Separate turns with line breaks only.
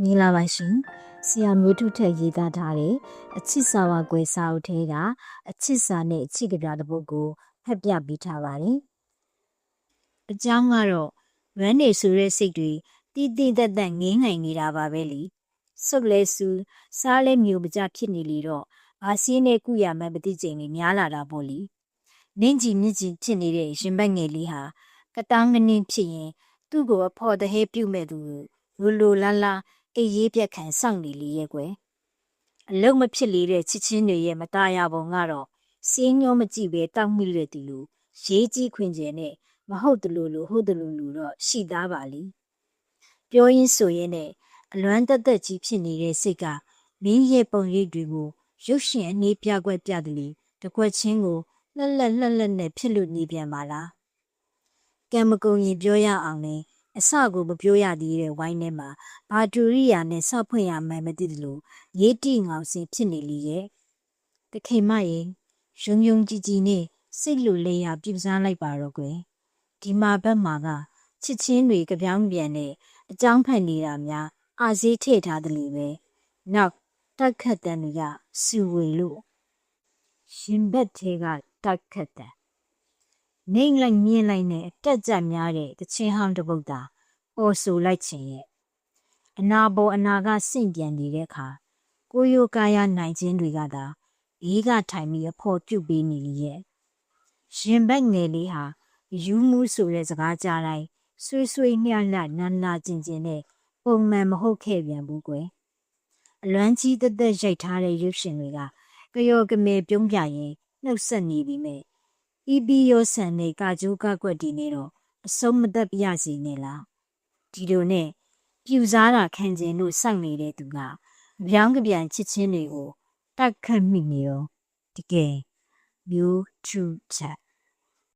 မင်္ဂလာပါရှင်ဆရာမျိုးထုထက်ရေးသားထားတဲ့အချစ်စာဝါကွယ်စာအုပ်ထဲကအချစ်စာနဲ့အချစ်ကဗျာတစ်ပုဒ်ကိုဖတ်ပြပေးထားပါတယ်အကြောင်းကတော့ဝမ်းနေဆိုတဲ့စိတ်တွေတီးတီးတက်တက်ငင်းငိုင်နေတာပါပဲလေစုပ်လဲစူးစားလဲမျိုးပကြဖြစ်နေလေတော့ဘာစင်းနဲ့ကုရမှန်းမသိချိန်လေးများလာတာပေါ့လေနင့်ကြီးမြင့်ကြီးဖြစ်နေတဲ့ရင်ဘတ်ငယ်လေးဟာကတောင်းငနင်းဖြစ်ရင်သူ့ကိုအဖို့တဟဲပြုတ်မဲ့သူလိုလားလားအေးရေးပြက်ခံစောင့်နေလေရဲ့ကွယ်အလုံးမဖြစ်လေတဲ့ချစ်ချင်းတွေရဲ့မตายရပုံကတော့စင်းညောမကြည့်ပဲတောက်မိတဲ့သူလိုရေးကြီးခွင်ကျယ်နဲ့မဟုတ်တလို့ဟုတ်တလို့တော့ရှိသားပါလေပြောရင်းဆိုရင်းနဲ့အလွမ်းတက်တက်ကြီးဖြစ်နေတဲ့စိတ်ကမင်းရဲ့ပုံရိပ်တွေကိုရုပ်ရှင်အနေပြကွက်ပြတယ်လေတကွက်ချင်းကိုလှက်နဲ့ဖြစ်လို့နေပြန်ပါလားကံမကုံရင်ပြောရအောင်လေအစကိုမပြောရသေးတဲ့ဝိုင်းထဲမှာဘာတူရိယာနဲ့ဆောက်ဖွင့်ရမှန်းမသိသလိုရေးတိငောင်စင်ဖြစ်နေလေရဲ့တခင်မရေယုံကြည်နဲ့စိတ်လိုလေရာပြုစားလိုက်ပါတော့ကွယ်ဒီမှာဘက်မှာကချစ်ချင်းတွေကပြောင်းပြန်နဲ့အကြောင်းဖန်နေတာများအာဈေးထည့်ထားတယ်လေပဲနောက်တက်ခတ်တန်တွေကစူဝေလို့ရှင်ဘက်ထဲကတက်ခတ်တန်နေလိုက်မြင်လိုက်နဲ့တက်ကြများတဲ့တချင်းဟောင်းတစ်ပုဒ်သာပေါ်ဆိုလိုက်ခြင်းရဲ့အနာပေါ်အနာကစင့်ပြန်နေတဲ့အခါကိုယိုကာယနိုင်ခြင်းတွေကသာအေးကထိုင်ပြီးအဖို့ပြုတ်ပေးနေလေရဲ့ရင်ဘက်ငယ်လေးဟာယူမှုဆိုတဲ့စကားကြားတိုင်းဆွေးညှလှနာကျင်နဲ့ပုံမှန်မဟုတ်ခဲ့ပြန်ဘူးကွယ်အလွမ်းကြီးတက်တက်ရိုက်ထားတဲ့ရုပ်ရှင်တွေကကယောကမဲပြုံးပြရင်နှုတ်ဆက်နေပြီမဲ့ဤပီယောဆန်နဲ့ကာကျိုးကကွက်ဒီနေတော့အဆုံးမသက်ပြစီနေလားဒီလိုနဲ့ပြူစားတာခံကျင်လို့စောင့်နေတဲ့သူကပြောင်းကပြန်ချစ်ချင်းတွေကိုတက်ခတ်မိနေတော့တကယ်မျိုးထူးချက်